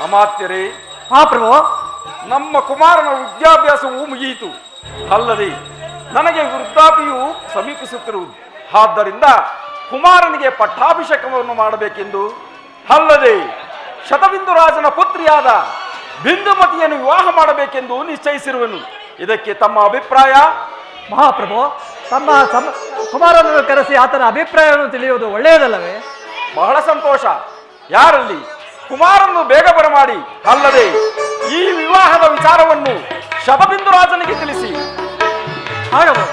ಅಮಾತ್ಯರೇ, ಪ್ರಭು. ನಮ್ಮ ಕುಮಾರನ ವಿದ್ಯಾಭ್ಯಾಸವು ಮುಗಿಯಿತು. ಅಲ್ಲದೆ ನನಗೆ ವೃದ್ಧಾಪಿಯು ಸಮೀಪಿಸುತ್ತಿರುವುದು. ಆದ್ದರಿಂದ ಕುಮಾರನಿಗೆ ಪಟ್ಟಾಭಿಷೇಕವನ್ನು ಮಾಡಬೇಕೆಂದು, ಅಲ್ಲದೆ ಶತಬಿಂದು ರಾಜನ ಪುತ್ರಿಯಾದ ಬಿಂದುಮತಿಯನ್ನು ವಿವಾಹ ಮಾಡಬೇಕೆಂದು ನಿಶ್ಚಯಿಸಿರುವೆನು. ಇದಕ್ಕೆ ತಮ್ಮ ಅಭಿಪ್ರಾಯ? ಮಹಾಪ್ರಭು, ತಮ್ಮ ಕುಮಾರನನ್ನು ಕರೆಸಿ ಆತನ ಅಭಿಪ್ರಾಯವನ್ನು ತಿಳಿಯುವುದು ಒಳ್ಳೆಯದಲ್ಲವೇ? ಬಹಳ ಸಂತೋಷ. ಯಾರಲ್ಲಿ ಕುಮಾರನ್ನು ಬೇಗ ಬರಮಾಡಿ, ಅಲ್ಲದೆ ಈ ವಿವಾಹದ ವಿಚಾರವನ್ನು ಶತಬಿಂದು ರಾಜನಿಗೆ ತಿಳಿಸಿ. ಆಗಬಹುದು.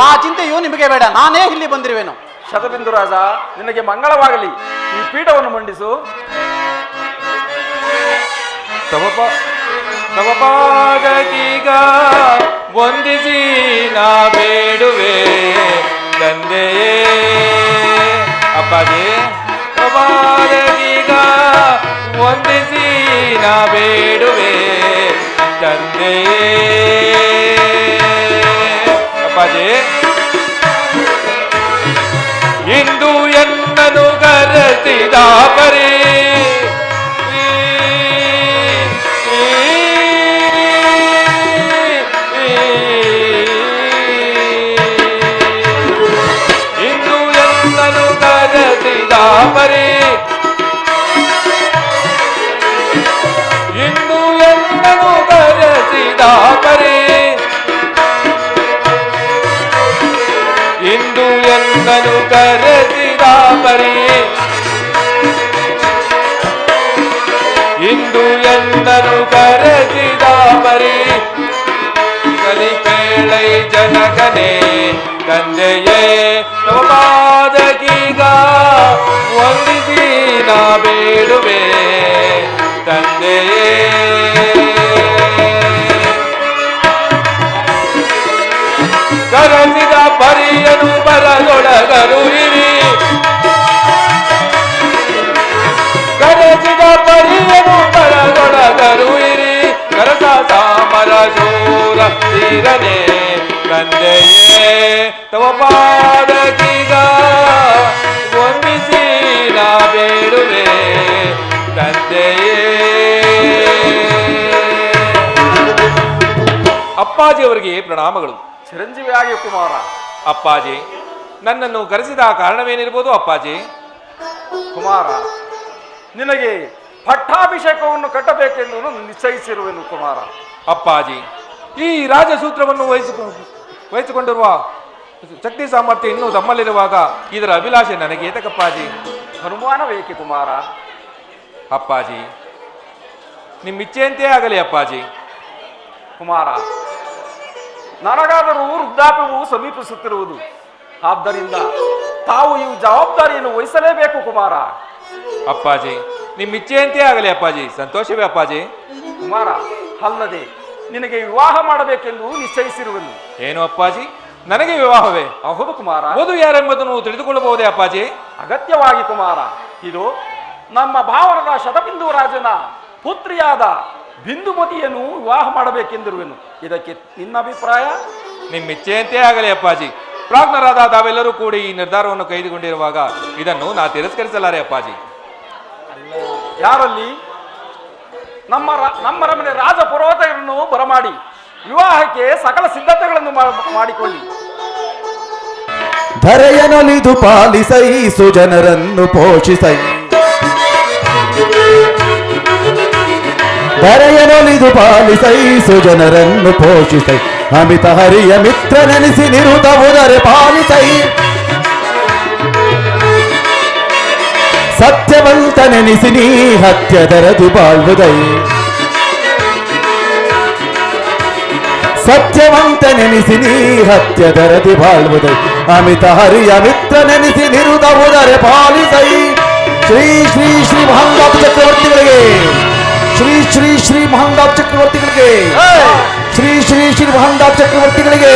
ಆ ಚಿಂತೆಯು ನಿಮಗೆ ಬೇಡ, ನಾನೇ ಇಲ್ಲಿ ಬಂದಿರುವೆನು. ಶತಬಿಂದು ರಾಜ, ನಿನಗೆ ಮಂಗಳವಾಗಲಿ. ಈ ಪೀಠವನ್ನು ಮಂಡಿಸು. ತವ ಪಾದಕೀಗ ವಂದಿಸಿ ನಾ ಬೇಡುವೆ ತಂದೆಯೇ. ಅಪ್ಪಾಜಿ, ತವ ಪಾದಕೀಗ ವಂದಿಸಿ ನಾ ಬೇಡುವೆ ತಂದೆಯೇ. ಅಪ್ಪಾಜಿ, ಇಂದು ಎನ್ನನು ಕರೆಸಿದ ಪರಿ ಇಂದು ಎನ್ನನು ಕರೆಸಿದ ಪರಿ ಇಂದು ಎನ್ನನು ಕರೆಸಿದ ಪರಿ ಇಂದು ಎನ್ನನು ಕರೆಸಿದ ಪರಿ ಕಲಿಪೇಳೈ ಜನಕನೇ ತಂದೆಯೇ. ತವ ಪಾದಕೀಗ ವಂದಿಸಿ ನಾ ಬೇಡುವೆ ತಂದೆಯೇ. ಕರೆಸಿದ ಪರಿಯನು ಬರದೊಳಗರು ಇರಿ, ಕರೆಸಿದ ಪರಿಯನು ಬರದೊಳಗರು ಇರಿ. ಕರಸ ಸಾಮರ ಶೂರ ತೀರನೆ ತಂದೆಯೇ. ತವ ಪಾದಕೀಗ ವಂದಿಸಿ ನಾ ಬೇಡುವೆ ತಂದೆಯೇ. ಅಪ್ಪಾಜಿಯವರಿಗೆ ಪ್ರಣಾಮಗಳು. ಚಿರಂಜೀವಿಯಾಗಿ ಕುಮಾರ. ಅಪ್ಪಾಜಿ, ನನ್ನನ್ನು ಕರೆಸಿದ ಕಾರಣವೇನಿರ್ಬೋದು ಅಪ್ಪಾಜಿ? ಕುಮಾರ, ನಿನಗೆ ಪಟ್ಟಾಭಿಷೇಕವನ್ನು ಕಟ್ಟಬೇಕೆಂದು ನಿಶ್ಚಯಿಸಿರುವೆನು ಕುಮಾರ. ಅಪ್ಪಾಜಿ, ಈ ರಾಜಸೂತ್ರವನ್ನು ವಹಿಸಿಕೊಂಡಿರುವ ಶಕ್ತಿ ಸಾಮರ್ಥ್ಯ ಇನ್ನೂ ತಮ್ಮಲ್ಲಿರುವಾಗ ಇದರ ಅಭಿಲಾಷೆ ನನಗೆ ಏತಕಪ್ಪಾಜಿ? ಅನುಮಾನವೇಕೆ ಕುಮಾರ? ಅಪ್ಪಾಜಿ, ನಿಮ್ಮ ಇಚ್ಛೆಯಂತೆ ಆಗಲಿ ಅಪ್ಪಾಜಿ. ಕುಮಾರ, ನನಗಾದರೂ ವೃದ್ಧಾಪ್ಯವು ಸಮೀಪಿಸುತ್ತಿರುವುದು. ಆದ್ದರಿಂದ ತಾವು ಈ ಜವಾಬ್ದಾರಿಯನ್ನು ವಹಿಸಲೇಬೇಕು ಕುಮಾರ. ಅಪ್ಪಾಜಿ, ನಿಮ್ಮ ಇಚ್ಛೆಯಂತೆ ಆಗಲಿ ಅಪ್ಪಾಜಿ. ಸಂತೋಷವೇ ಅಪ್ಪಾಜಿ? ಕುಮಾರ, ಅಲ್ಲದೆ ನಿನಗೆ ವಿವಾಹ ಮಾಡಬೇಕೆಂದು ನಿಶ್ಚಯಿಸಿರುವೆನು. ಏನು ಅಪ್ಪಾಜಿ, ನನಗೆ ವಿವಾಹವೇ? ಹೌದು ಕುಮಾರ. ವಧು ಯಾರೆಂಬುದನ್ನು ತಿಳಿದುಕೊಳ್ಳಬಹುದೇ ಅಪ್ಪಾಜಿ? ಅಗತ್ಯವಾಗಿ ಕುಮಾರ. ಇದು ನಮ್ಮ ಭಾವನದ ಶತಬಿಂದು ರಾಜನ ಪುತ್ರಿಯಾದ ಬಿಂದುಮತಿಯನ್ನು ವಿವಾಹ ಮಾಡಬೇಕೆಂದಿರುವೆನು. ಇದಕ್ಕೆ ನಿನ್ನ ಅಭಿಪ್ರಾಯ? ನಿಮ್ಮ ಇಚ್ಛೆಯಂತೆ ಆಗಲಿ ಅಪ್ಪಾಜಿ. ಪ್ರಾಜ್ಞರಾದ ತಾವೆಲ್ಲರೂ ಕೂಡಿ ಈ ನಿರ್ಧಾರವನ್ನು ಕೈಗೊಂಡಿರುವಾಗ ಇದನ್ನು ನಾ ತಿರಸ್ಕರಿಸಲಾರೆ ಅಪ್ಪಾಜಿ. ಯಾರಲ್ಲಿ? ನಮ್ಮ ರಮಣೆ ರಾಜ ಪುರೋಹಿತರನ್ನು ಬರಮಾಡಿ ವಿವಾಹಕ್ಕೆ ಸಕಲ ಸಿದ್ಧತೆಗಳನ್ನು ಮಾಡಿಕೊಳ್ಳಿ. ಧರೆಯನೊಲಿದು ಪಾಲಿಸೈ ಸುಜನರನ್ನು ಪೋಷಿಸೈ, ಧರೆಯನೊಲಿದು ಪಾಲಿಸೈ ಸುಜನರನ್ನು ಪೋಷಿಸೈ. ಅಮಿತ ಹರಿಯ ಮಿತ್ರನೆನಿಸಿ ನಿರುತವುದರೆ ಪಾಲಿಸೈ. ಸತ್ಯವಂತನೆನಿಸಿ ನೀ ಹತ್ಯದರದಿ ಬಾಳ್ವುದೈ, ಸತ್ಯವಂತನೆನಿಸಿ ನೀ ಹತ್ಯದರದಿ ಬಾಳ್ವುದೈ. ಅಮಿತ ಹರಿಯ ಮಿತ್ರನೆನಿಸಿ ನಿರುತವುದರೆ ಪಾಲಿಸೈ. ಶ್ರೀ ಶ್ರೀ ಶ್ರೀ ಮಹಾಂಗಾಪ ಚಕ್ರವರ್ತಿಗಳಿಗೆ, ಶ್ರೀ ಶ್ರೀ ಶ್ರೀ ಮಹಾಂಗಾಪ ಚಕ್ರವರ್ತಿಗಳಿಗೆ, ಶ್ರೀ ಶ್ರೀ ಶ್ರೀ ಮಹಾಂಗಾಪ ಚಕ್ರವರ್ತಿಗಳಿಗೆ.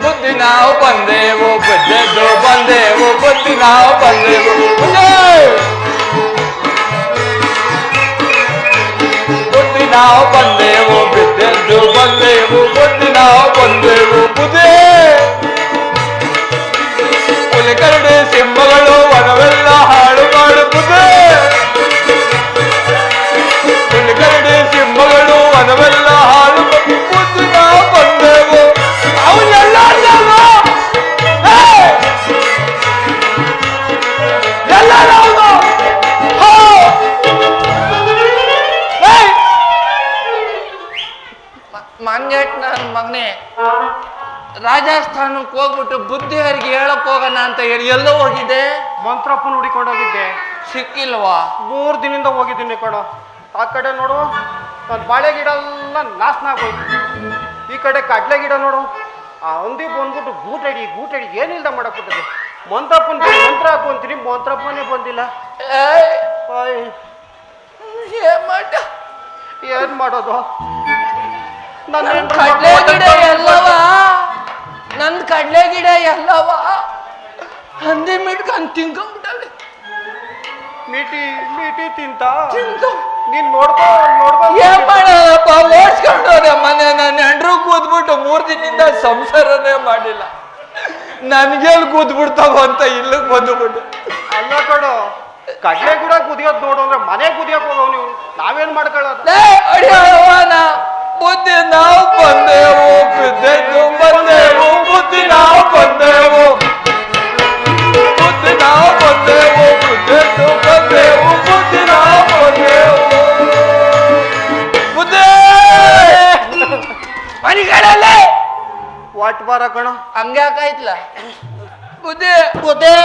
ಬುದ್ಧಿ ನಾವು ಬಂದೆವು, ಬುದ್ಧದ್ದು ಬಂದೆವು, ಬುದ್ಧಿ ನಾವು ಬಂದೆವು. ಬುದ್ಧಿ ನಾವು ಬಂದೆವು, ಬಿದ್ದೆದ್ದು ಬಂದೆವು, ಬುದ್ಧಿ ನಾವು ಬಂದೆವು. ಬುದ್ಧಿ ಕರಡಿ ಸಿಂಹಗಳು ವನವೆಲ್ಲ ಹಾಳು ಮಾಡುತ್ತದೆ. ಕರಡಿ ಸಿಂಹಗಳು ವನವೆಲ್ಲ ಹಾಳು ಬುದ್ಧಿ ನಾವು ಬಂದೆವು. ಅವನ್ನೆಲ್ಲ ಮಂಗೇಟ್ ನನ್ನ ಮಗನೇ ರಾಜಸ್ಥಾನಕ್ಕೆ ಹೋಗ್ಬಿಟ್ಟು ಬುದ್ಧಿಯವರಿಗೆ ಹೇಳಕ್ ಹೋಗೋಣ ಅಂತ ಹೇಳಿ ಎಲ್ಲೋ ಹೋಗಿದ್ದೆ? ಮಂತ್ರಪ್ಪನ ಹುಡಿಕೊಂಡೋಗಿದ್ದೆ. ಸಿಕ್ಕಿಲ್ವಾ? 3 ದಿನದಿಂದ ಹೋಗಿದ್ದೀನಿ ಕಣ. ಆ ಕಡೆ ನೋಡು, ನನ್ನ ಬಾಳೆ ಗಿಡ ಎಲ್ಲ ನಾಶನ ಆಗೋಯ್ತು. ಈ ಕಡೆ ಕಡ್ಲೆ ಗಿಡ ನೋಡು, ಆ ಹಂದಿ ಬಂದ್ಬಿಟ್ಟು ಗೂಟಡಿ ಏನಿಲ್ದ ಮಾಡಕ್ಬಿಟ್ಟಿದೆ. ಮಂತ್ರಪ್ಪನ ಮಂತ್ರ ಹಾಕೊಂತೀನಿ, ಮಂತ್ರಪ್ಪನೇ ಬಂದಿಲ್ಲ. ಏನ್ ಮಾಡೋದು? ಕಡ್ಲೆ ಗಿಡ ಎಲ್ಲವ? ನನ್ ಕಡ್ಲೆ ಗಿಡ ಎಲ್ಲವ? ಹಂದಿ ಮಿಟ್ಕೊಂಡ್ ತಿನ್ಕೊಂಡ್ಬಿಟ್ಟವೆ. ಮೀಟಿ ತಿಂತ ನೀನ್ ನೋಡ್ಕೊ ಏನ್ ಮಾಡೋದಪ್ಪ? ಓಡಿಸ್ಕೊಂಡವ್ರೆ ಮನೆ. ನನ್ನ ಹೆಂಡ್ರು ಕೂದ್ಬಿಟ್ಟು 3 ದಿನದಿಂದ ಸಂಸಾರನೇ ಮಾಡಿಲ್ಲ. ನನ್ಗೆಲ್ ಕೂದ್ಬಿಡ್ತಾವ ಅಂತ ಇಲ್ಲಿಗೆ ಬಂದುಬಿಟ್ಟು. ಅಲ್ಲ ಕಡು, ಕಡ್ಲೆ ಗಿಡ ಕುದಿಯೋದ್ ನೋಡೋದ್ರೆ ಮನೆ ಕುದಿಯಕ್ ಹೋಗವ್ ನೀವು. ನಾವೇನ್ ಮಾಡ್ಕೊಳ್ಳೋದು? ಬುದ್ಧಿ ನಾವು ಬಂದೆವು, ಬಿದ್ದೆದ್ದು ಬಂದೆವು. ಬುದ್ಧಿ ನಾವು ಬಂದೆವು, ಬುದ್ಧಿ ನಾವು ಬಂದೆವು. ಬಿದ್ದೆದ್ದು ಬಂದೆವು, ಬುದ್ಧಿ ನಾವು ಬಂದೆವು. ಬುದ್ಧಿ ಮನಿಗಳಲ್ಲೇ ವಾಟ್ ಬಾರ ಕಣ. ಹಂಗ್ಯಾಕಾಯ್ತಲ್ಲ ಬುದ್ಧಿ? ಬುದ್ಧಿ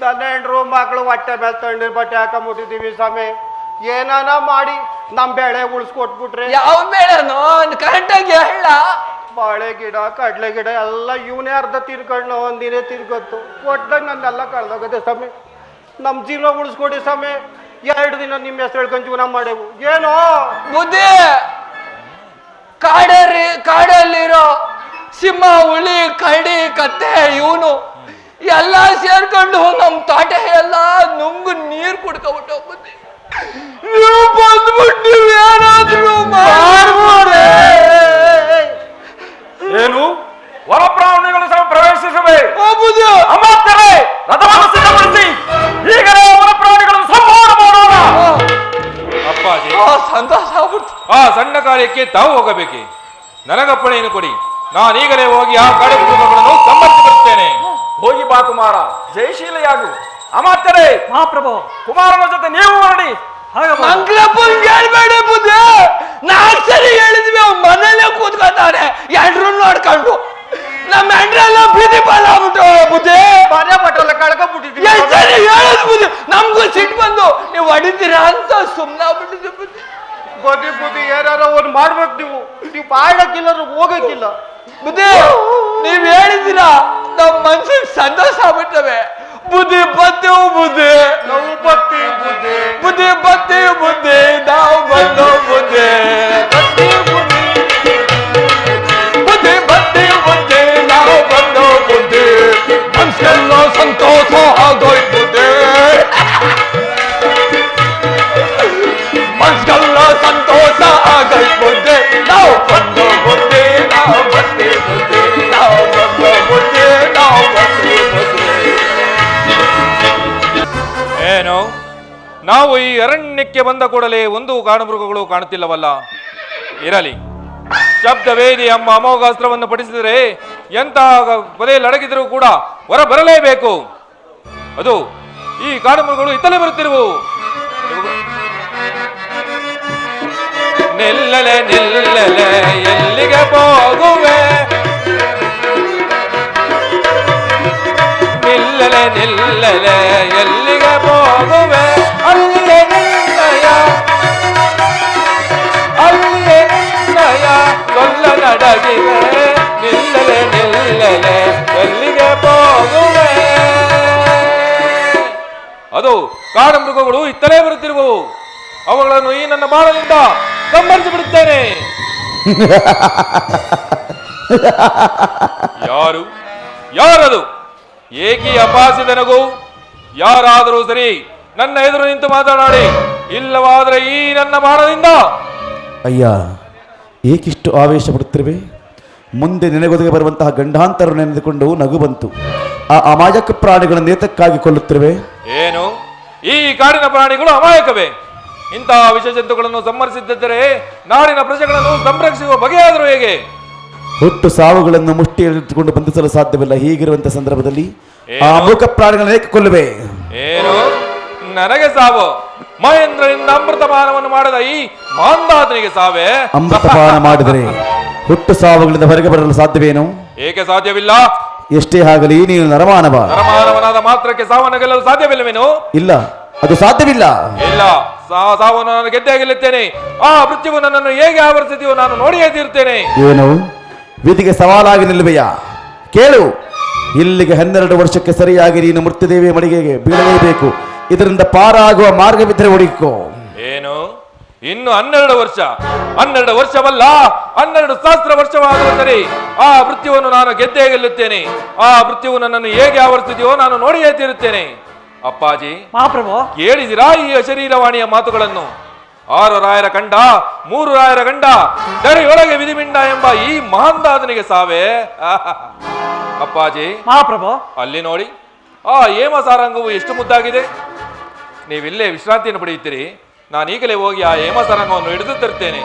ನನ್ನ ಹೆಂಡ್ರು ಮಕ್ಕಳು ಹೊಟ್ಟೆ ಮೇಲೆ ತಣ್ಣೀರ್ ಬಟ್ಟೆ ಹಾಕೊಂಡ್ಬಿಟ್ಟಿದೀವಿ ಸ್ವಾಮಿ. ಏನಾನ ಮಾಡಿ ನಮ್ ಬೆಳೆ ಉಳಿಸ್ಕೊಟ್ಬಿಟ್ರೆ. ಯಾವ ಬೇಳೆನೋ ಕರೆಕ್ಟಾಗಿ ಹೇಳ. ಬಾಳೆ ಗಿಡ ಕಡ್ಲೆ ಗಿಡ ಎಲ್ಲ ಇವನೇ ಅರ್ಧ ತಿರ್ಕೊಂಡು ಒಂದಿನೇ ತಿರ್ಗತ್ತು. ಒಟ್ಟಾಗ ನಂದೆಲ್ಲ ಕಳ್ದೋಗದೆ ಸ್ವಾಮಿ. ನಮ್ ಜೀವನ ಉಳಿಸ್ಕೊಡಿ ಸ್ವಾಮಿ. 2 ದಿನ ನಿಮ್ಮ ಹೆಸರು ಹೇಳ್ಕೊಂಡು ಜೀವನ ಮಾಡೇವು. ಏನೋ ಬುದ್ಧಿ, ಕಾಡಲ್ಲಿರೋ ಸಿಂಹ, ಹುಲಿ, ಕರಡಿ, ಕತ್ತೆ ಇವನು ಎಲ್ಲ ಸೇರ್ಕೊಂಡು ನಮ್ ತೋಟ ಎಲ್ಲ ನುಂಗು ನೀರ್ ಕುಡ್ಕೊಬಿಟ್ಟು. ಬುದ್ಧಿ ನೀವು ಬಂದ್ಬಿಟ್ಟು ನೀವು ಏನಾದ್ರು ಮಾಡ್ಬೋದೇ? ಏನು ವರಪ್ರಾವಣಿಗಳು ಸಹ ಪ್ರವೇಶಿಸವೆ? ಬುದ್ಧಿ ಅಮಾತ್ಯರೇ, ರಥವನ್ನು ಸಿದ್ಧಪಡಿಸಿ ಈಗಲೇ ವರಪ್ರಾವಣಿಗಳನ್ನು ಸಂಹಾರ ಮಾಡೋಣ. ಅಪ್ಪಾಜಿ, ಸಂತೋಷ ಆಗ್ಬಿಡ್ತು. ಆ ಸಣ್ಣ ಕಾರ್ಯಕ್ಕೆ ತಾವು ಹೋಗಬೇಕೆ? ನನಗಪ್ಪಣೆಯನ್ನು ಕೊಡಿ. ನಾನೀಗಲೇ ಹೋಗಿ ಆ ಕಾಡು ಮೃಗಗಳನ್ನು ಸಂಬಂಧಿಸಿರುತ್ತೇನೆ. ಹೋಗಿ ಬಾ ಕುಮಾರ, ಜಯಶೀಲೆಯಾಗು. ಅಮಾತ್ಯರೇ, ಮಹಾಪ್ರಭು, ಕುಮಾರನ ಜೊತೆ ನೀವು ಹೊರಡಿ. ಮಂಗ್ಲಪ್ಪನ್ ಹೇಳ್ಬೇಡಿ ಬುದ್ಧಿ. ನಾಲ್ಕು ಸರಿ ಹೇಳಿದ್ವಿ, ಅವ್ನ ಮನೇಲೆ ಕೂತ್ಕೊತಾನೆ ಎಂಡ್ರು ನೋಡ್ಕೊಂಡು. ನಮ್ಮ ಎಂಡ್ರೆಲ್ಲ ಬೀದಿ ಪಾಲಾಗ್ಬಿಟ್ಟು ಬುದ್ಧಿ. ಮನೆ ಬಟ್ಟೆಲ್ಲ ಕಳ್ಕೊಂಡ್ಬಿಟ್ಟಿದೀವಿ. ಎಷ್ಟು ಸರಿ ಹೇಳಿದ್ ಬುದ್ಧಿ. ನಮ್ಗೂ ಸಿಟ್ಟು ಬಂದು ನೀವು ಹೊಡಿತೀರಾ ಅಂತ ಸುಮ್ಮನಾಗ್ಬಿಟ್ಟಿದ್ವಿ ಬುದ್ಧಿ. ಬುದ್ಧಿ ಏನಾರ ಒಂದು ಮಾಡ್ಬೇಕು. ನೀವು ಬಾಳಕ್ಕಿಲ್ಲ, ಹೋಗಕ್ಕಿಲ್ಲ. ಬುದ್ಧಿ ನೀವ್ ಹೇಳಿದ್ದೀರಾ, ನಮ್ಮ ಮನ್ಸಿಗೆ ಸಂತೋಷ ಆಗ್ಬಿಟ್ಟವೆ. ಬುದ್ಧಿ ಬತ್ತೇವು ಬುದ್ಧಿ, ನಾವು ಬರ್ತೀವಿ ಬುದ್ಧಿ. ಬುದ್ಧಿ ಬತ್ತೇವು ಬುದ್ಧಿ, ನಾವು ಬಂದು ಬುದ್ಧಿ. ಬುದ್ಧಿ ಬತ್ತೇವು ಬುದ್ಧಿ, ನಾವು ಬಂದು ಬುದ್ಧಿ. ಮನ್ಸೆಲ್ಲ ಸಂತೋಷ ಆಗೋಯ್ತು ಬುದ್ಧಿ. ಮನ್ಸೆಲ್ಲ ಸಂತೋಷ ಆಗೋಯ್ತು ಬುದ್ಧಿ. ನಾವು ಬಂದು ಬುದ್ಧಿ, ನಾವು ಬಂದು ಬುದ್ಧಿ, ನಾವು ಬಂದು ಬುದ್ಧಿ, ನಾವು ಬಂದು ಬುದ್ಧಿ. ಏನು, ನಾವು ಈ ಅರಣ್ಯಕ್ಕೆ ಬಂದ ಕೂಡಲೇ ಒಂದು ಕಾಡುಮೃಗಗಳು ಕಾಣುತ್ತಿಲ್ಲವಲ್ಲ? ಇರಲಿ, ಶಬ್ದವೇದಿ ಎಂಬ ಅಮೋಘಾಸ್ತ್ರವನ್ನು ಪಡಿಸಿದರೆ ಎಂತ ಪೊದೆಯಲ್ಲಿ ಅಡಗಿದರೂ ಕೂಡ ಹೊರ ಬರಲೇಬೇಕು. ಅದು ಈ ಕಾಡುಮೃಗಗಳು ಇತ್ತಲೇ ಬರುತ್ತಿರುವು. ನಿಲ್ಲಲೆ ನಿಲ್ಲಲೆ ಎಲ್ಲಿಗೆ ಹೋಗುವೆ? ನಿಲ್ಲಲೆ ನಿಲ್ಲಲೆ ಎಲ್ಲಿಗೆ ಹೋಗುವೆ? ಅಲ್ಲಿಗೆ ನಿನ್ನಯ, ಅಲ್ಲಿಗೆ ನಿನ್ನಯ ಕೊಲ್ಲ ನಡಗಿವೆ. ನಿಲ್ಲಲೆ ನಿಲ್ಲಲೆ ಎಲ್ಲಿಗೆ ಹೋಗುವೆ? ಅದು ಕಾಡುಮೃಗಗಳು ಇತ್ತಲೇ ಬರುತ್ತಿರುವವು. ಅವುಗಳನ್ನು ಈ ನನ್ನ ಬಾಣದಿಂದ ಸಂಹರಿಸಿ ಬಿಡುತ್ತೇನೆ. ಯಾರದು? ಏಕಿ ಅಪಾಸಿದನಗೂ? ಯಾರಾದರೂ ಸರಿ ನನ್ನ ಎದುರು ನಿಂತು ಮಾತನಾಡಿ, ಇಲ್ಲವಾದರೆ ಈ ನನ್ನ ಬಾಣದಿಂದ. ಅಯ್ಯ, ಏಕಿಷ್ಟು ಆವೇಶ ಪಡುತ್ತಿರುವೆ? ಮುಂದೆ ನೆನೆಗೊದಗಿ ಬರುವಂತಹ ಗಂಡಾಂತರ ನೆನೆದುಕೊಂಡು ನಗು ಬಂತು. ಆ ಅಮಾಯಕ ಪ್ರಾಣಿಗಳನ್ನು ನೇತಕ್ಕಾಗಿ ಕೊಲ್ಲುತ್ತಿರುವೆ. ಏನು ಈ ಕಾಡಿನ ಪ್ರಾಣಿಗಳು ಅಮಾಯಕವೇ? ಇಂತಹ ವಿಷ ಜಂತುಗಳನ್ನು ಸಂಹರಿಸಿದ್ದರೆ ನಾಡಿನ ಪ್ರಜೆಗಳನ್ನು ಸಂರಕ್ಷಿಸುವ ಬಗೆಯಾದರೂ ಹೇಗೆ? ಹುಟ್ಟು ಸಾವುಗಳನ್ನು ಮುಷ್ಟಿಯಲ್ಲಿಟ್ಟುಕೊಂಡು ಬಂಧಿಸಲು ಸಾಧ್ಯವಿಲ್ಲ. ಹೀಗಿರುವಂತಹ ಸಂದರ್ಭದಲ್ಲಿ ಆ ಮೂಕ ಪ್ರಾಣಿಗಳನ್ನು ಏಕೆ ಕೊಲ್ಲುವೆ? ಏನು ನನಗೆ ಸಾವು? ಮಹೇಂದ್ರನಿಂದ ಅಮೃತಪಾನವನ್ನು ಮಾಡದ ಈ ಮಾಂಧಾತನಿಗೆ ಸಾವೇ? ಅಮೃತಪಾನ ಮಾಡಿದರೆ ಹುಟ್ಟು ಸಾವುಗಳಿಂದ ಹೊರಗೆ ಬರಲು ಸಾಧ್ಯವೇನು? ಏಕೆ ಸಾಧ್ಯವಿಲ್ಲ? ಎಷ್ಟೇ ಆಗಲಿ ನೀನು ನರಮಾನವ. ನರಮಾನವನಾದ ಮಾತ್ರಕ್ಕೆ ಸಾವನ್ನು ಗೆಲ್ಲಲು ಸಾಧ್ಯವಿಲ್ಲವೇನು? ಇಲ್ಲ, ಅದು ಸಾಧ್ಯವಿಲ್ಲ. ಇಲ್ಲ, ಸಾವನ್ನು ನಾನು ಗೆದ್ದೇ ಗೆಲ್ಲುತ್ತೇನೆ. ಆ ಮೃತ್ಯುವು ನನ್ನನ್ನು ಹೇಗೆ ಆವರಿಸಿದೆಯೋ ನಾನು ನೋಡಿಯೇ ತೀರುತ್ತೇನೆ. ಏನು ವಿಧಿಗೆ ಸವಾಲಾಗಿ ನಿಲ್ಲುವೆಯಾ? ಕೇಳು, ಇಲ್ಲಿಗೆ 12 ವರ್ಷಕ್ಕೆ ಸರಿಯಾಗಿ ನೀನು ಮೃತ್ಯುದೇವಿಯ ಮಡಿಗೆಗೆ ಬೀಳಲೇಬೇಕು. ಇದರಿಂದ ಪಾರಾಗುವ ಮಾರ್ಗವಿದ್ದರೆ ಹುಡುಕೋ. ಏನು ಇನ್ನು 12 ವರ್ಷ? 12 ವರ್ಷವಲ್ಲ, 12 ಸಹಸ್ರ ವರ್ಷವಾದರೂ ಸರಿ ಆ ಮೃತ್ಯುವನ್ನು ನಾನು ಗೆದ್ದೇ ಗೆಲ್ಲುತ್ತೇನೆ. ಆ ಮೃತ್ಯುವು ನನ್ನನ್ನು ಹೇಗೆ ಆವರಿಸಿದೆಯೋ ನಾನು ನೋಡಿಯೇ ತೀರುತ್ತೇನೆ. ಅಪ್ಪಾಜಿ, ಮಹಾಪ್ರಭು, ಕೇಳಿದಿರಾ ಈ ಅಶರೀರವಾಣಿಯ ಮಾತುಗಳನ್ನು? 6 ರಾಯರ ಕಂಡ, 3 ರಾಯರ ಗಂಡ, ದರೆಯೊಳಗೆ ವಿಧಿಮಿಂಡ ಎಂಬ ಈ ಮಹಾಂದಾದನಿಗೆ ಸಾವೇ? ಅಪ್ಪಾಜಿ, ಮಹಾಪ್ರಭು, ಅಲ್ಲಿ ನೋಡಿ, ಆ ಹೇಮ ಸಾರಂಗವು ಎಷ್ಟು ಮುದ್ದಾಗಿದೆ. ನೀವಿಲ್ಲೇ ವಿಶ್ರಾಂತಿಯನ್ನು ಪಡೆಯುತ್ತೀರಿ. ನಾನು ಈಗಲೇ ಹೋಗಿ ಆ ಹೇಮ ಸಾರಂಗವನ್ನು ಹಿಡಿದು ತರುತ್ತೇನೆ.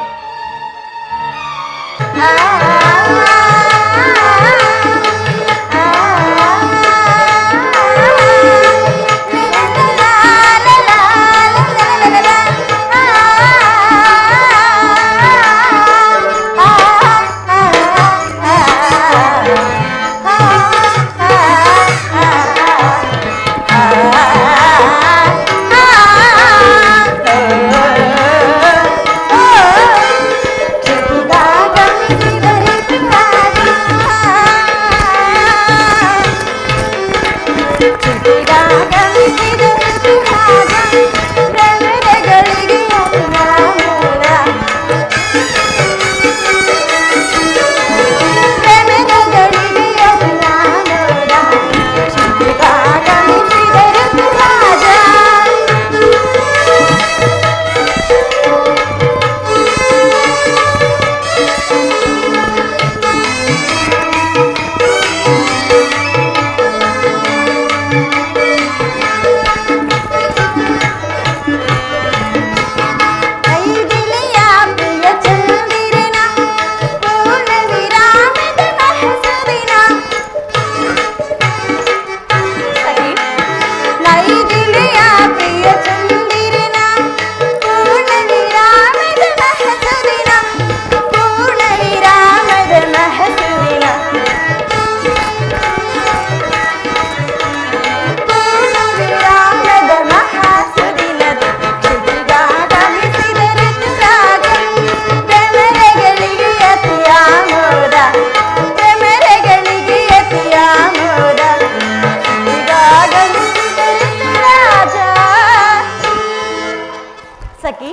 ಸಖಿ,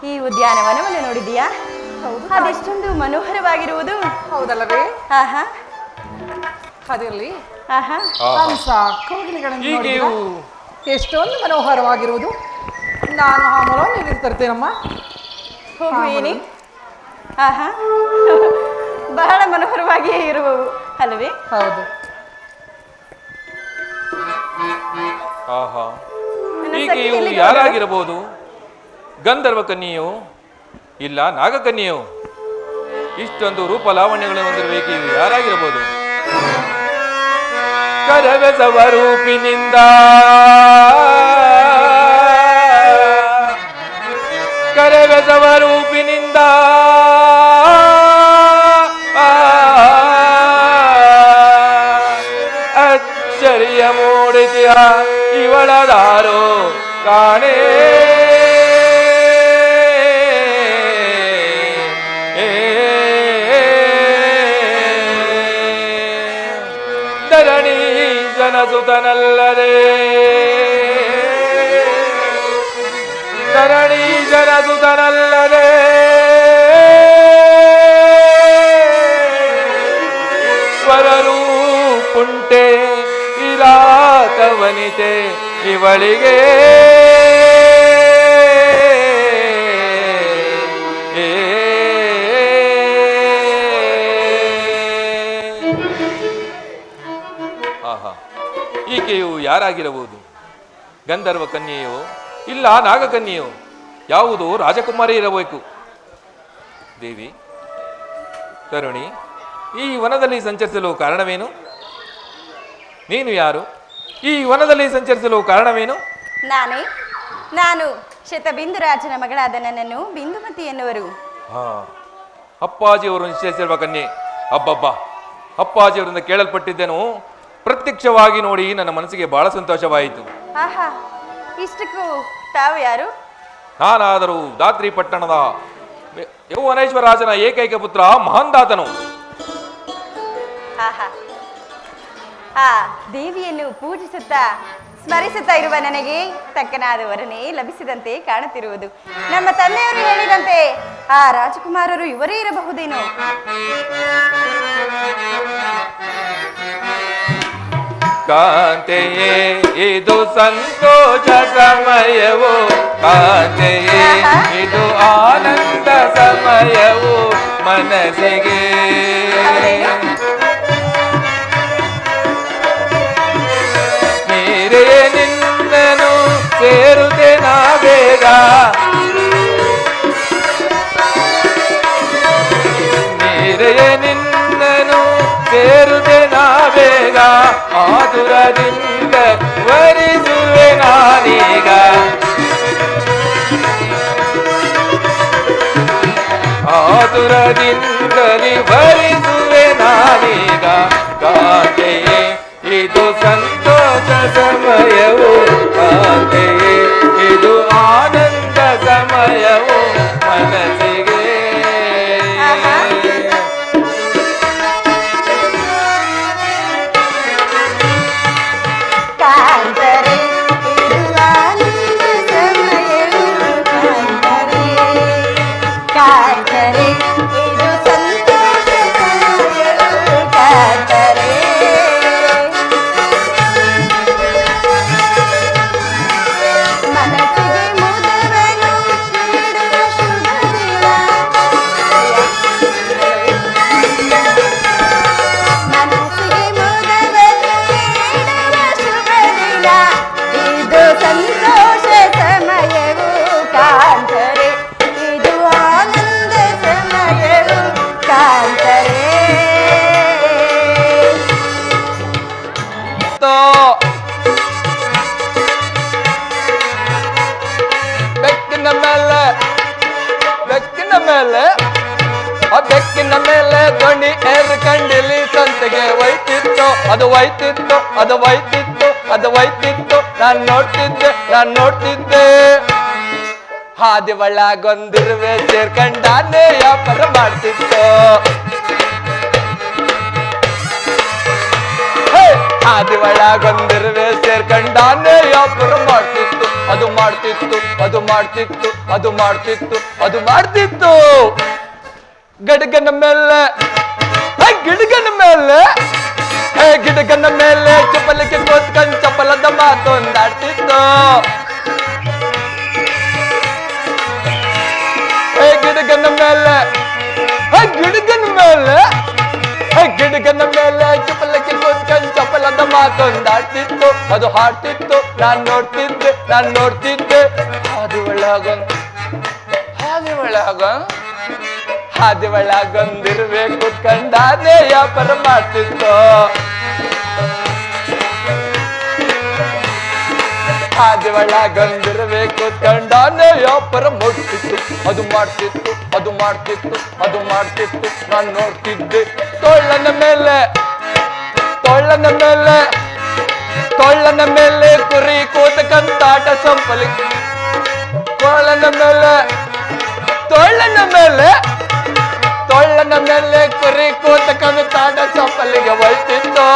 ಈ ಉದ್ಯಾನವನವನ್ನು ನೋಡಿದೀಯಾ? ಅದೆಷ್ಟೊಂದು ಮನೋಹರವಾಗಿರುವುದು. ಹೌದಲ್ಲವೇ? ಆಹಾ, ಅದಿರಲಿ, ಆಹಾ, ಹಂಸ ಕೋಗಿಲೆಗಳನ್ನು ಹೀಗೆ ನೋಡಿದ್ರಾ? ಎಷ್ಟೊಂದು ಮನೋಹರವಾಗಿರುವುದು. ನಾನು ಆ ಮೊಲವನ್ನು ತರ್ತೇನಮ್ಮ. ಹೋಗುವೇನಿ? ಆಹಾ, ಬಹಳ ಮನೋಹರವಾಗಿಯೇ ಇರುವವು ಅಲ್ಲವೇ? ಹೌದು. ಆಹಾ, ಹೀಗೆ ಇವು ಯಾರಾಗಿರಬಹುದು? ಗಂಧರ್ವ ಕನ್ಯೆಯೋ ಇಲ್ಲ ನಾಗಕನ್ಯೆಯೋ? ಇಷ್ಟೊಂದು ರೂಪ ಲಾವಣ್ಯಗಳನ್ನು ಹೊಂದಿರಬೇಕು, ಇವು ಯಾರಾಗಿರಬಹುದು? ಕರವೆಸವ ರೂಪಿನಿಂದ ಕರವೆಸವ ರೂಪಿನಿಂದ ಅಚ್ಚರಿಯ ಮೂಡಿತಿಯ ಇವಳದಾರೋ ಕಾಣೆ. ಧರಣಿ ಜನಸುತನಲ್ಲದೆ ಧರಣಿ ಜನಸುತನಲ್ಲದೆ ಸ್ವರರೂ ಪುಂಟೆ ಇರಾತವನಿತೆ ಇವಳಿಗೆ. ಈಕೆಯು ಯಾರಾಗಿರಬಹುದು? ಗಂಧರ್ವ ಕನ್ಯೆಯೋ ಇಲ್ಲ ನಾಗಕನ್ಯೆಯೋ? ಯಾವುದು ರಾಜಕುಮಾರಿ ಇರಬೇಕು? ದೇವಿ ತರುಣಿ, ಈ ವನದಲ್ಲಿ ಸಂಚರಿಸಲು ಕಾರಣವೇನು? ನೀನು ಯಾರು? ಈ ವನದಲ್ಲಿ ಸಂಚರಿಸಲು ಕಾರಣವೇನು? ನಾನು ಶತಬಿಂದು ರಾಜನ ಮಗಳಾದ ನನ್ನನ್ನು ಬಿಂದುಮತಿ ಎನ್ನುವರು. ಹಾ, ಅಪ್ಪಾಜಿಯವರು ನಿಶ್ಚಯಿಸಿರುವ ಕನ್ಯೆ. ಅಬ್ಬಬ್ಬ, ಅಪ್ಪಾಜಿಯವರಿಂದ ಕೇಳಲ್ಪಟ್ಟಿದ್ದೇನು, ಪ್ರತ್ಯಕ್ಷವಾಗಿ ನೋಡಿ ನನ್ನ ಮನಸ್ಸಿಗೆ ಬಹಳ ಸಂತೋಷವಾಯಿತು. ಆಹಾ, ಇಷ್ಟಕ್ಕೂ ತಾವು ಯಾರು? ನಾನಾದರೂ ದಾತ್ರಿ ಪಟ್ಟಣದ ಯೌವನೇಶ್ವರ ರಾಜನ ಏಕೈಕ ಪುತ್ರ ಮಹಾಂದಾತನು. ಆಹಾ, ಆ ದೇವಿಯನ್ನು ಪೂಜಿಸುತ್ತಾ ಸ್ಮರಿಸುತ್ತಾ ಇರುವ ನನಗೆ ತಕ್ಕನಾದ ವರನೇ ಲಭಿಸಿದಂತೆ ಕಾಣುತ್ತಿರುವುದು. ನಮ್ಮ ತಂದೆಯವರು ಹೇಳಿದಂತೆ ಆ ರಾಜಕುಮಾರರು ಇವರೇ ಇರಬಹುದೇನೋ? ಕಾಂತೆಯೇ ಇದು ಸಂತೋಷ ಸಮಯವು, ಕಾಂತೆಯೇ ಇದು ಆನಂದ ಸಮಯವು ಮನಸ್ಸಿಗೆ. ನೀರೇ ನಿನ್ನನು ಸೇರುತ್ತೆ ನಾ ಬೇಗ, ನೀರೇ ನಿನ್ನನು ಸೇರುತ್ತೆ ನಾ ಬೇಗ, ಆತುರದಿಂದ ವರಿಸುವೆ ನಾನೀಗ, ಆತುರದಿಂದಲೇ ವರಿಸುವೆ ನಾನೀಗ. ಕಾಂತೆಯೇ ಇದು ಸಂತೋಷ ಸಮಯವು, ಕಾಂತೆಯೇ ಇದು ಆನಂದ ಸಮಯವು ಮನಸ್ಸಿಗೆ. ಕಾಂತರೆ ಇದು ಆನಂದ ಸಮಯವು, ಕಾಂತರೆ ಇದು ಸಂತೋಷ ಸಮಯವು, ಕಾಂತರೆ ಮನಸ್ಸಿಗೆ ಮುದವನ್ನು ನೀಡುವ ಶುಭ ದಿನ, ಮನಸ್ಸಿಗೆ ಮುದವನ್ನು ನೀಡುವ ಶುಭ ದಿನ, ಇದು ಸಂತೋಷ ಸಮಯವು ಕಾಂತರೆ, ಇದು ಆನಂದ ಸಮಯವು ಕಾಂತರೆ. ಬೆಕ್ಕಿನ ಮೇಲೆ ಬೆಕ್ಕಿನ ಮೇಲೆ ಆ ಬೆಕ್ಕಿನ ಮೇಲೆ ದೋಣಿ ಏರ್ಕಂಡಿಲಿ ಸಂತೆಗೆ ಒಯ್ತಿತ್ತು, ಅದು ಒಯ್ತಿತ್ತು, ಅದು ಒಯ್ತಿತ್ತು, ಅದು ಒಯ್ತಿತ್ತು. ನಾನ್ ನೋಡ್ತಿದ್ದೆ ಹಾದಿ ಒಳಗೊಂದಿರುವೆ ಸೇರ್ಕಂಡಾನೆ ವ್ಯಾಪಾರ ಮಾಡ್ತಿತ್ತು. ಹಾದಿ ಒಳಗೊಂದಿರುವೆ ಸೇರ್ಕಂಡಾನೆ ವ್ಯಾಪಾರ ಮಾಡ್ತಿತ್ತು, ಅದು ಮಾಡ್ತಿತ್ತು, ಅದು ಮಾಡ್ತಿತ್ತು, ಅದು ಮಾಡ್ತಿತ್ತು, ಅದು ಮಾಡ್ತಿತ್ತು. ಗಡಗನ ಮೇಲೆ ಗಿಡಗನ ಮೇಲೆ ಗಿಡಗನ ಮೇಲೆ ಚಪ್ಪಲಿಗೆ ಕೂತ್ಕೊಂಡ್ ಚಪ್ಪಲದ ಮಾತೊಂದಾಡ್ತಿತ್ತು. ಗಿಡಗನ ಮೇಲೆ ಗಿಡಗನ ಮೇಲೆ ಗಿಡಗನ ಮೇಲೆ ಚಪ್ಪಲಕ್ಕೆ ಕೂತ್ಕೊಂಡ್ ಚಪ್ಪಲದ ಮಾತೊಂದಾಡ್ತಿತ್ತು, ಅದು ಹಾಡ್ತಿತ್ತು. ನಾನ್ ನೋಡ್ತಿದ್ದೆ ಹಾದಿ ಒಳಗೊಂದಿರುವೆ ಕೂತ್ಕೊಂಡಾನೆ ವ್ಯಾಪಾರ ಮಾಡ್ತಿತ್ತು. ಹಾದಿ ಒಳಗೊಂದಿರುವೆ ಕೂತ್ಕೊಂಡಾನೆ ವ್ಯಾಪಾರ ಮಾಡ್ತಿತ್ತು, ಅದು ಮಾಡ್ತಿತ್ತು, ಅದು ಮಾಡ್ತಿತ್ತು, ಅದು ಮಾಡ್ತಿತ್ತು. ನಾನ್ ನೋಡ್ತಿದ್ದೆ ತೋಳನ ಮೇಲೆ ಕುರಿ ಕೂತಕಂತಾಟ ಸಂಪಲಿ, ತೋಳನ ಮೇಲೆ ಕುರಿ ಕೂತಕಂತಾಟ ಸಂಪಲಿಗೆ ಒಯ್ತಿತ್ತು.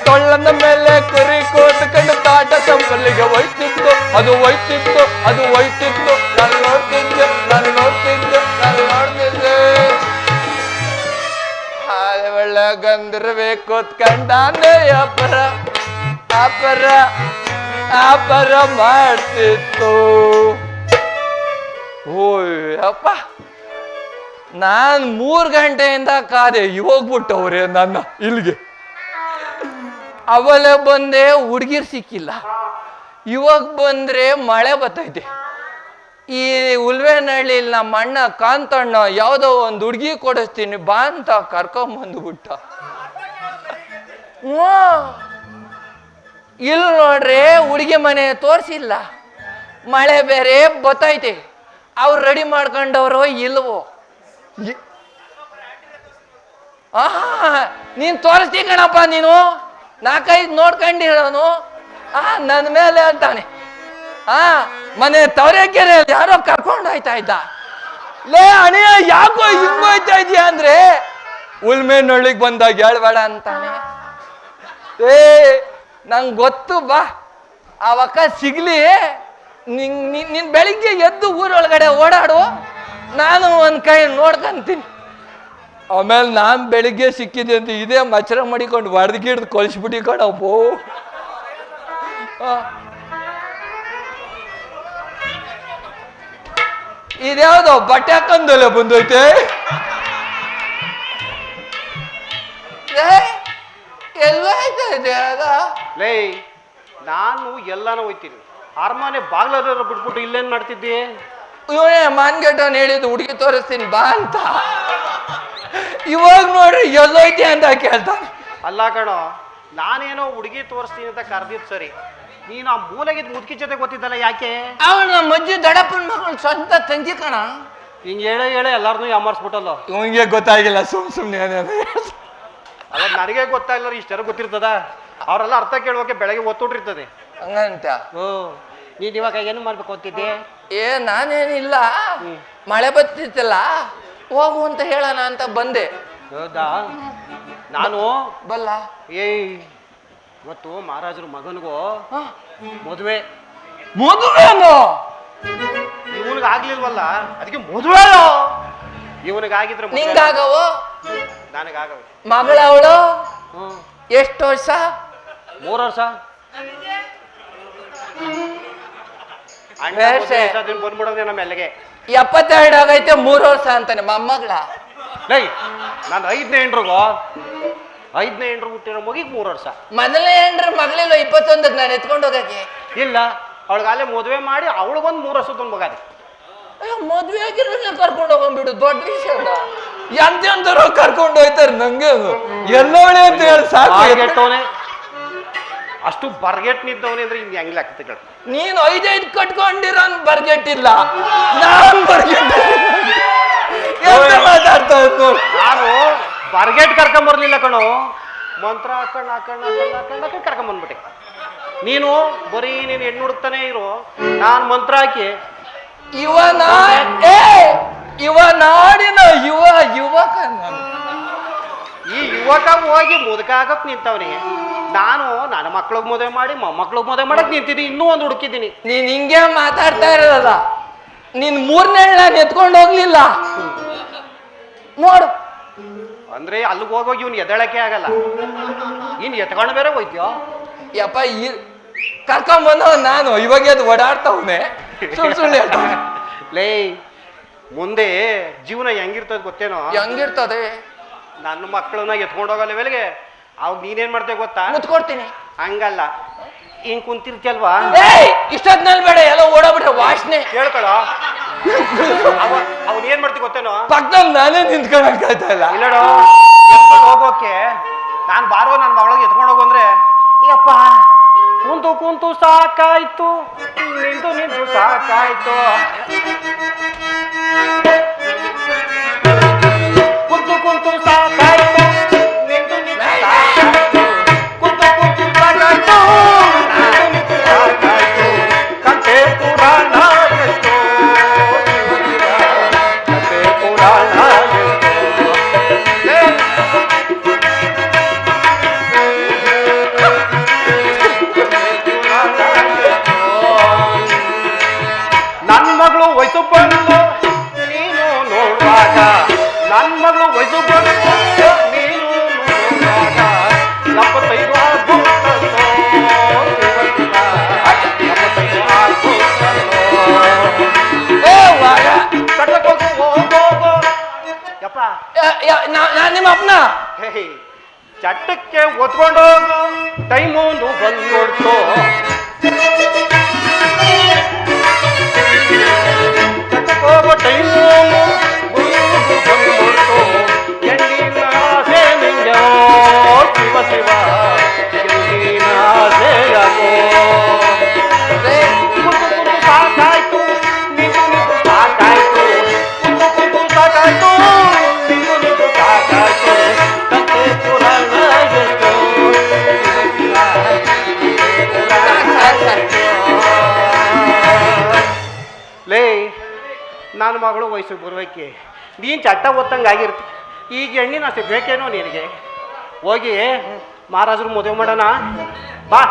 ತೊಳ್ಳನ ಮೇಲೆ ಕುರಿ ಕೂತಕಂಡು ತಾಟ ಸಂಪಲಿಗೆ ಒಯ್ತಿತ್ತು, ಅದು ಒಯ್ತಿತ್ತು, ಅದು ಒಯ್ತಿತ್ತು. ನಾನು ನೋಡ್ತಿದ್ದೆ ಹಾದಿ ಒಳಗೊಂದಿರುವೆ ಕೂತ್ಕೊಂಡಾನೆ ವ್ಯಾಪಾರ ಮಾಡ್ತಿತ್ತು. ಓಯ್ ಅಪ್ಪ ನಾನು 3 ಗಂಟೆಯಿಂದ ಕಾದೆ, ಹೋಗ್ಬಿಟ್ಟವ್ರೆ ನನ್ನ ಇಲ್ಲಿಗೆ. ಅವಲೇ ಬಂದೆ, ಹುಡುಗಿರ್ ಸಿಕ್ಕಿಲ್ಲ. ಇವಾಗ ಬಂದ್ರೆ ಮಳೆ ಬರ್ತೈತೆ. ಈ ಉಲ್ವೇನಹಳ್ಳಿ ನಮ್ಮ ಅಣ್ಣ ಕಾಂತಣ್ಣ ಯಾವುದೋ ಒಂದು ಹುಡುಗಿ ಕೊಡಿಸ್ತೀನಿ ಬಾ ಅಂತ ಕರ್ಕೊಂಬಂದ್ಬಿಟ್ಟ. ಇಲ್ಲಿ ನೋಡ್ರೆ ಹುಡುಗಿ ಮನೆ ತೋರಿಸಿಲ್ಲ, ಮಳೆ ಬೇರೆ ಬತ್ತೈತೆ. ಅವ್ರು ರೆಡಿ ಮಾಡ್ಕೊಂಡವ್ರು ಇಲ್ವೋ? ನೀನ್ ತೋರಿಸ್ತಿ ಕಣಪ್ಪ, ನೀನು 4-5 ನೋಡ್ಕೊಂಡಿರೋನು ನನ್ನ ಮೇಲೆ ಅಂತಾನೆ. ಮನೆ ತವರೆಕೆರೆ ಯಾರೋ ಕರ್ಕೊಂಡು ಹೋಯ್ತಾ ಇದ್ದ. ಲೇ ಅಣಿಯ ಯಾಕೋ ಹಿಂಗ್ ಹೋಯ್ತಾ ಇದೀಯ ಅಂದ್ರೆ ಉಲ್ಮೇನಹಳ್ಳಿಗೆ ಬಂದಾಗ ಹೇಳ್ಬೇಡ ಅಂತಾನೆ. ನಂಗೆ ಗೊತ್ತು ಬಾ, ಅವಕ್ಕ ಸಿಗ್ಲಿ. ನಿನ್ ಬೆಳಿಗ್ಗೆ ಎದ್ದು ಊರೊಳಗಡೆ ಓಡಾಡು, ನಾನು ಒಂದ್ ಕೈ ನೋಡ್ಕೊಂತೀನಿ. ಆಮೇಲೆ ನಾನ್ ಬೆಳಿಗ್ಗೆ ಸಿಕ್ಕಿದೆ ಅಂತ ಇದೇ ಮಚ್ಚರ ಮಡಿಕೊಂಡು ಹೊಡೆದ್ಗಿಡ್ದು ಕೊಳಿಸ್ಬಿಟ್ಟು ಕಣಪ್ಪೋ. ಇದ್ಯಾವ್ದೋ ಬಟ್ಟೆ ಹಾಕೊಂಡಲ್ಲ ಬಂದೈತೆ. ಎಲ್ಲ ಲೇ, ನಾನು ಎಲ್ಲಾನು ಹೋಯ್ತೀನಿ. ಅರಮನೆ ಬಾಗ್ಲಾರ ಬಿಟ್ಬಿಟ್ಟು ಇಲ್ಲೇನ್ ಮಾಡ್ತಿದ್ದಿ? ಇವನೇ ಮಾನ್ಗೆಟ್ಟವನ್ ಹೇಳಿದ್ದು ಹುಡುಗಿ ತೋರಿಸ್ತೀನಿ ಬಾ ಅಂತ. ಇವಾಗ ನೋಡ್ರಿ ಎಲ್ಲೋಯ್ತೆ ಅಂತ ಕೇಳ್ತಾನೆ. ಅಲ್ಲ ಕಣೋ, ನಾನೇನೋ ಹುಡುಗಿ ತೋರಿಸ್ತೀನಿ ಅಂತ ಕರೆದಿದ್ದು ಸರಿ, ನೀನು ಆ ಮೂಲೆಗಿದ್ ಮುದುಕಿ ಜೊತೆ ಗೊತ್ತಿದ್ದಲ್ಲ, ಯಾಕೆ? ಅವನ ಮಜ್ಜಿ ದಡಪ್ಪನ ಮಗಳು ಸ್ವಂತ ತಂಗಿ ಕಣ. ಹಿಂಗ್ ಹೇಳೇ ಎಲ್ಲಾರನ್ನೂ ಯಾಮಾರಿಸ್ಬಿಟ್ಟಲ್ಲ. ಇವನಿಗೆ ಗೊತ್ತಾಗಿಲ್ಲ, ಸುಮ್ನೆ ಅಲ್ಲ, ನನಗೆ ಗೊತ್ತಾಗಿಲ್ಲ, ಇಷ್ಟೆಲ್ಲ ಗೊತ್ತಿರ್ತದ? ಅವರೆಲ್ಲ ಅರ್ಥ ಕೇಳುವಕ್ಕೆ ಬೆಳಗ್ಗೆ ಒತ್ತುಟ್ಟಿರ್ತದೆ ಹಂಗಂತ. ನೀನ್ ಇವಾಗ ಏನು ಮಾಡ್ಬೇಕು ಅಂತಿದ್ದೆ? ನಾನೇನಿಲ್ಲ, ಮಳೆ ಬತ್ತಿತ್ತಲ್ಲ, ಹೋಗು ಅಂತ ಹೇಳೋಣ ಅಂತ ಬಂದೆ. ಹೌದಾ? ನಾನು ಬಲ್ಲ. ಇವತ್ತು ಮಹಾರಾಜರು ಮಗನಿಗೂ ಮದುವೆ. ಮದುವೆನೋ? ಇವನಿಗೆ ಆಗ್ಲಿಲ್ವಲ್ಲ, ಅದಕ್ಕೆ ಮದುವೆ. ಇವನಿಗಾಗಿದ್ರೆ ನಿಂಗಾಗವು, ನನಗಾಗವೆ. ಮಗಳ ಅವಳು ಎಷ್ಟು ವರ್ಷ? 3 ವರ್ಷ. ಬಂದ್ಬಿಡೋದೇ ನಮ್ಮ ಎಲ್ಲಿಗೆ 72 ಆಗೈತೆ, 3 ವರ್ಷ ಅಂತಾನೆ ಮೊಮ್ಮಗಳ. ಲೈ, ನಾನು 5ನೇ ಹೆಂಡ್ರಿಗೂ ಹುಟ್ಟಿರೋ ಮಗಿಗೆ 3 ವರ್ಷ. ಮೊದಲನೇ ಹೆಂಡ್ರ ಮಗಳಿಲ್ಲ 21ಕ್ಕೆ ನಾನು ಎತ್ಕೊಂಡು ಹೋಗಕ್ಕೆ. ಇಲ್ಲ, ಅವಳಿಗಾಲೇ ಮದುವೆ ಮಾಡಿ ಅವಳಿಗೊಂದು 3 ವರ್ಷದ ಮಗಾದೆ. ಮದ್ವೆ ಆಗಿರೋಲ್ಲ ಕರ್ಕೊಂಡು ಹೋಗ್ಬಿಡು, ದೊಡ್ಡ ವಿಷಯ. ಎಂತೆಂತರು ಕರ್ಕೊಂಡು ಹೋಯ್ತಾರೆ. ನಂಗೆ ಎಲ್ಲೋಳೆ ಅಂತ ಹೇಳಿ ಸಾಕು. ಅಷ್ಟು ಬರ್ಗೆಟ್ ನಿದ್ದವನೇ ಅಂದ್ರೆ ಇನ್ ಹೆಂಗ್ ಲೆಕ್ಕ? ನೀನು 5 ಕಟ್ಕೊಂಡಿರೋನ್ ಬರ್ಗೆಟ್ಟಿಲ್ಲ, ನಾನ್ ಬರ್ಗೆಟ್ ಮಾತಾಡ್ತಾ ಇದ್ದು. ನಾನು ಬರ್ಗೆಟ್ ಕರ್ಕೊಂಡ್ ಬರ್ಲಿಲ್ಲ ಕಣೋ, ಮಂತ್ರ ಹಾಕೊಂಡ್ ಕರ್ಕೊಂಡ್ಬಂದ್ಬಿಟ್ಟೆ. ನೀನು ಬರೀ ನೀನು ಹೆಣ್ಣು ಹುಡುಕ್ತಾನೆ ಇರು, ನಾನ್ ಮಂತ್ರ ಹಾಕಿ ಇವ ನಾಡಿನ ಯುವಕ. ಈ ಯುವಕ ಹೋಗಿ ಮುದುಕ ಆಗಕ್ ನಿಂತವನಿಗೆ ನಾನು ನನ್ನ ಮಕ್ಳಿಗೆ ಮದುವೆ ಮಾಡಿ ಮೊಮ್ಮಕ್ಳಿಗೆ ಮದುವೆ ಮಾಡಕ್ ನಿಂತಿದ್ದೀನಿ. ಇನ್ನೂ ಒಂದು ಹುಡುಕಿದ್ದೀನಿ. ನೀನ್ ಹಿಂಗೆ ಮಾತಾಡ್ತಾ ಇರೋದಲ್ಲ, ನೀನ್ 3ನೇ ನಾನು ಎತ್ಕೊಂಡು ಹೋಗ್ಲಿಲ್ಲ ನೋಡು. ಅಂದ್ರೆ ಅಲ್ಲಿಗೆ ಹೋಗೋಗಿ ಇವ್ನು ಎದಳಕ್ಕೆ ಆಗಲ್ಲ, ಇನ್ ಎತ್ಕೊಂಡು ಬೇರೆ ಹೋಯ್ತೀಯೋ? ಯಪ್ಪ, ಕರ್ಕೊಂಬಂದವ ನಾನು, ಇವಾಗ ಅದು ಓಡಾಡ್ತಾವನೆ ಸುಳ್ಳು ಹೇಳ್ತಾನೆ. ಲೇ, ಮುಂದೆ ಜೀವನ ಹೆಂಗಿರ್ತದ ಗೊತ್ತೇನೋ? ಹೆಂಗಿರ್ತದೆ? ನನ್ನ ಮಕ್ಕಳನ್ನ ಎತ್ಕೊಂಡು ಹೋಗೋ ಲೆವೆಲ್ಗೆ ಅವಾಗ ನೀನೇನ್ ಮಾಡ್ತೇವೆ ಗೊತ್ತಾ? ಮುತ್ಕೊಡ್ತೀನಿ. ಹಂಗಲ್ಲ, ಹಿಂಗ್ ಕುಂತಿರ್ತಿಯಲ್ವಾ, ಇಷ್ಟೊತ್ನಲ್ಲಿ ಬೇಡ, ಎಲ್ಲ ಓಡಾಬಿಟ್ರೆ ವಾಸನೆ ಕೇಳ್ಕೊಳ. ಅವನ್ ಏನ್ ಮಾಡ್ತಿ ಗೊತ್ತೇನೋ? ಪಕ್ಕದಲ್ಲಿ ನಾನೇ ನಿಂತ್ಕೊಳಕ್ ಆಯ್ತಾ ಇಲ್ಲ. ಇಲ್ಲಡೋ, ಹೋಗೋಕೆ ನಾನ್ ಬಾರೋ ನನ್ನ ಮಗಳಿಗೆ ಎತ್ಕೊಂಡು ಹೋಗು ಅಂದ್ರೆ, ಅಯ್ಯಪ್ಪ ಕುಂತು ಸಾಕಾಯ್ತು, ನಿಂತು ಸಾಕಾಯ್ತು, ಕುಂತು ಸಾಕಾಯ್ತು, ನಿಂತು ಸಾಕಾಯ್ತು, ಕುಂತು ಸಾಕಾಯ್ತು, ನಿಂತು ಸಾಕಾಯ್ತು, ಕಥೆ ಪುರಾಣ ಎಷ್ಟೋ, ಕಥೆ ಪುರಾಣ ಎಷ್ಟೋ. ನನ್ನ ಮಗಳು ವಯಸ್ಸು ಬಂದು ನೀನು ನೋಡುವಾಗ, ನನ್ನ ಮಗಳು ವಯಸ್ಸು ಬಂದು ನೀನು ನೋಡುವಾಗ 75 ಆಗ್ಬಿಟ್ಟಲ್ಲೋ, 75 ಆಗ್ಬಿಟ್ಟಲ್ಲೋ. ಕಟ್ಟಕೋಗು ಹೋಗೋಗೋ, ಹೇ ಚಟ್ಟಕ್ಕೆ ಒತ್ಕೊಂಡೋಗು ಟೈಮು ಬಂದ್ಬಿಡ್ತು. ಚಟ್ಟಕ್ಕೆ ಹೋಗೋ ಟೈಮು ಬಂದ್ಬಿಡ್ತು. ಎಂದಿನ ಆಸೆ ನಿಂಗೋ ಶಿವ ಶಿವ ಎಂದಿನ ಆಸೆ ಯಾಕೋ ಕುಂತು ಸಾಕಾಯ್ತು ನಿಂತು ಸಾಕಾಯ್ತು ಕುಂತು ಸಾಕಾಯ್ತು ನಿಂತು ಸಾಕಾಯ್ತು ಕತೆ ಪುರಾಣ ಎಷ್ಟು ಲೇ ನನ್ನ ಮಗಳು ವಯಸ್ಸಿಗೆ ಬರುವಕ್ಕೆ ನೀನು ಚಟ್ಟ ಓದ್ತಂಗೆ ಆಗಿರ್ತಿ. ಈಗ ಹೆಣ್ಣಿನ ಅಷ್ಟೇ ಬೇಕೇನೋ ನಿನಗೆ? ಹೋಗಿ ಮಹಾರಾಜರು ಮದುವೆ ಮಾಡೋಣ ಬಾ.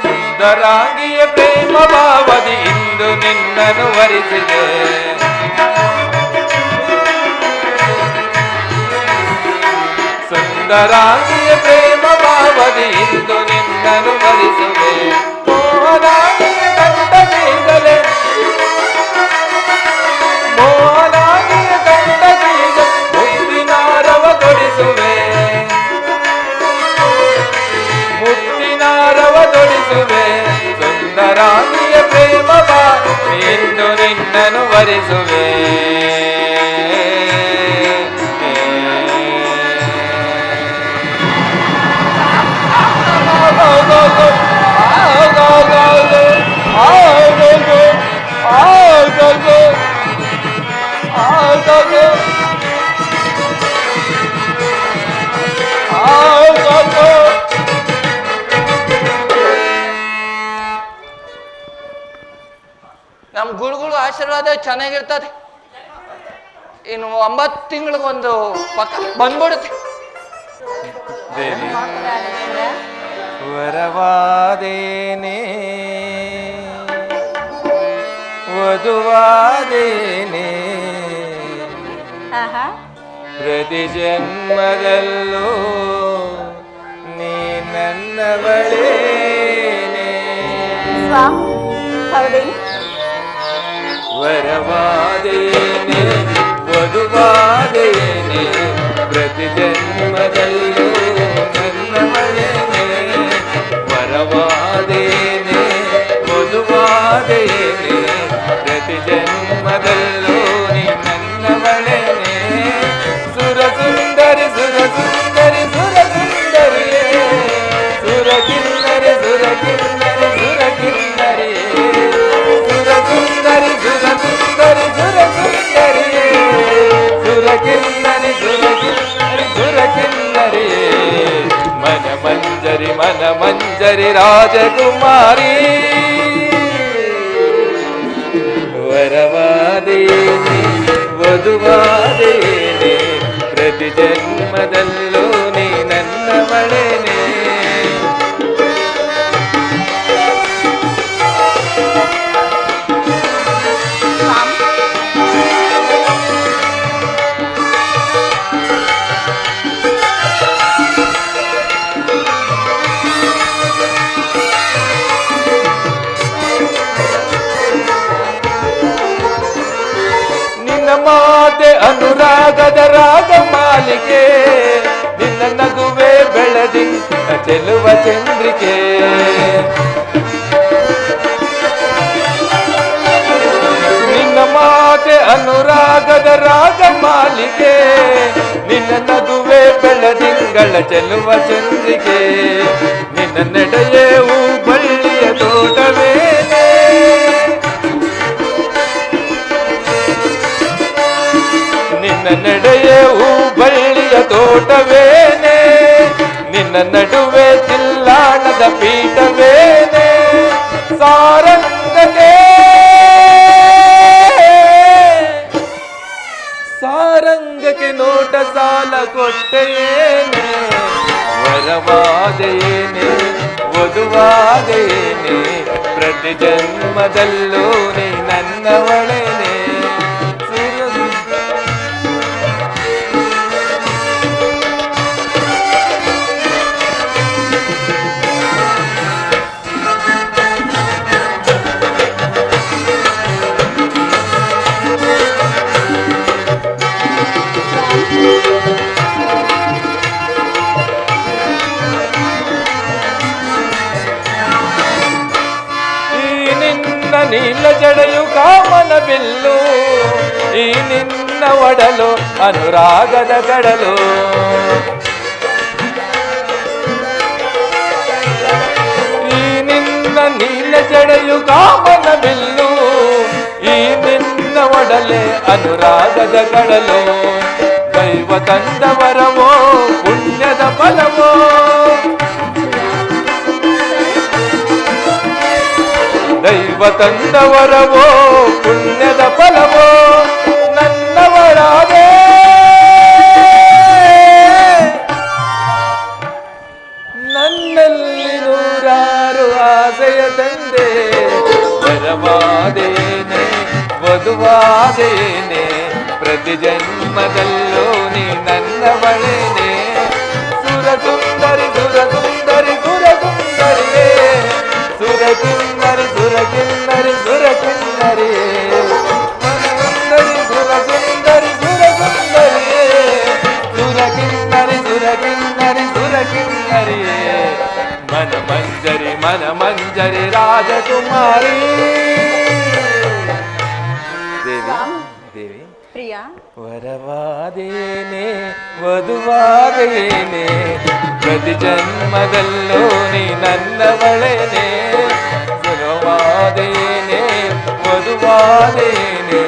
ಸುಂದರಾಂಗಿಯ ಪ್ರೇಮ ಭಾವದಿ ಇಂದು ನಿನ್ನನ್ನು ವರಿಸಿದೆ. ಸುಂದರಾಂಗಿಯ ಪ್ರೇಮ ಭಾವದಿ ಇಂದು ನಿನ್ನನ್ನು ವರಿಸುವೆ. ಮೋಹನಾಗಿಯ ಕಂಡ ಬೀಗಲೆ ಮೋಹನಾಗಿಯ ಕಂಡ ಬೀಗ ಮುತ್ತಿನಾರವ ತೊಡಿಸುವೆ. ಮುತ್ತಿನಾರವ ತೊಡಿಸುವೆ. ಸುಂದರಾಂಗಿಯ ಪ್ರೇಮ ಬಾ ಇಂದು ನಿನ್ನನ್ನು ವರಿಸುವೆ. ನಮ್ ಗುರುಗಳು ಆಶೀರ್ವಾದ ಚೆನ್ನಾಗಿರ್ತದೆ. ಇನ್ನು 9 ತಿಂಗಳಿಗೊಂದು ಪಕ್ಕ ಬಂದ್ಬಿಡುತ್ತೆ. ದೇವಿ ವರವಾದೇನೆ ವಧುವಾದೇನೆ ಪ್ರತಿ ಜನ್ಮದಲ್ಲೂ ನೀ ನನ್ನವಳೇನೆ. ವರವಾದೇನೆ ವಧುವಾದೇನೆ ಪ್ರತಿ ಜನ್ಮದಲ್ಲೂ ನನ್ನವಳೇನೆ. ವರವಾದೇನೆ ಸುರಸುಂದರಿ ಸುರಸುಂದರಿಯೇ ಸುರಕಿನ್ನರಿ ಸುರಕಿನ್ನರಿ ಸುರಕಿನ್ನರಿ ಸುರಸುಂದರಿ ಸುರಸುಂದರಿ ಸುರಸುಂದರಿಯೇ ಸುರಕಿನ್ನರಿ ಸುರಕಿನ್ನರಿ ಸುರಕಿನ್ನರಿಯೇ ಮನ ಮಂಜರಿ ರಾಜಕುಮಾರಿ ವರವಾದೇನೆ ವಧುವಾದೇನೆ ಪ್ರತಿ ಜನ್ಮದಲ್ಲೂ ನೀ ನನ್ನವಳೇನೆ ಮಾತೆ ಅನುರಾಗದ ರಾಗ ಮಾಲಿಕೆ ನಿನ್ನ ನಗುವೆ ಬೆಳದಿ ಚೆಲುವ ಚಂದ್ರಿಕೆ ನಿನ್ನ ಮಾತೆ ಅನುರಾಗದ ರಾಗ ಮಾಲಿಕೆ ನಿನ್ನ ನಗುವೆ ಬೆಳದಿಂಗಳ ಚೆಲುವ ಚಂದ್ರಿಕೆ ನಿನ್ನ ನಡೆಯೇ ಹೂ ಬಳ್ಳಿಯ ತೋಟವೇನೆ ನಿನ್ನ ನಡೆಯೇ ಹೂ ಬಳ್ಳಿಯ ತೋಟವೇನೆ ನಿನ್ನ ನಡುವೆ ಚಿಲ್ಲಾಣದ ಪೀಠವೇನೆ ಸಾರಂಗಕ್ಕೆ ಸಾರಂಗಕ್ಕೆ ನೋಟ ಸಾಲ ಕೊಟ್ಟೇನೆ ವರವಾದೇನೆ ವಧುವಾದೇನೆ ಪ್ರತಿ ಜನ್ಮದಲ್ಲೂ ನೀ ನನ್ನವಳೇನೆ ನೀಲ ಜಡೆಯು ಕಾಮನ ಬಿಲ್ಲು ಈ ನಿನ್ನ ಒಡಲು ಅನುರಾಗದ ಕಡಲು ಈ ನಿನ್ನ ನೀಲ ಜಡೆಯು ಕಾಮನ ಬಿಲ್ಲು ಈ ನಿನ್ನ ಒಡಲೆ ಅನುರಾಗದ ಕಡಲು ದೈವ ತಂದವರವೋ ಪುಣ್ಯದ ಫಲವೋ ದೈವ ತಂದವರವೋ ಪುಣ್ಯದ ಫಲವೋ ನನ್ನವರಾದೆ ನನ್ನಲ್ಲಿ ನೂರಾರು ಆಸೆಯ ತಂದೆ ವರವಾದೇನೆ ವಧುವಾದೇನೆ ಪ್ರತಿ ಜನ್ಮದಲ್ಲೂ ನೀ ನನ್ನವಳೇನೆ ಸುರಸುಂದರಿ ಸುರಸುಂದರಿ ಸುರಸುಂದರಿಯೇ ಸುರಕಿನ್ನರಿ ಸುರಕಿನ್ನರಿ ಸುರಕಿನ್ನರಿಯೇ ಸುರಸುಂದರಿ ಸುರಸುಂದರಿಯೇ ಸುರಕಿನ್ನರಿ ಸುರಕಿನ್ನರಿ ಸುರಕಿನ್ನರಿಯೇ ಮನ ಮಂಜರಿ ರಾಜಕುಮಾರಿ ದೇವಿ ದೇವಿ ಪ್ರಿಯ ವರವಾದೇನೆ ವಧುವಾದೇನೆ ಪ್ರತಿ ಜನ್ಮದಲ್ಲೂ ನೀ ನನ್ನವಳೇನೆ ಸುರವಾದೇನೆ ವಧುವಾದೇನೆ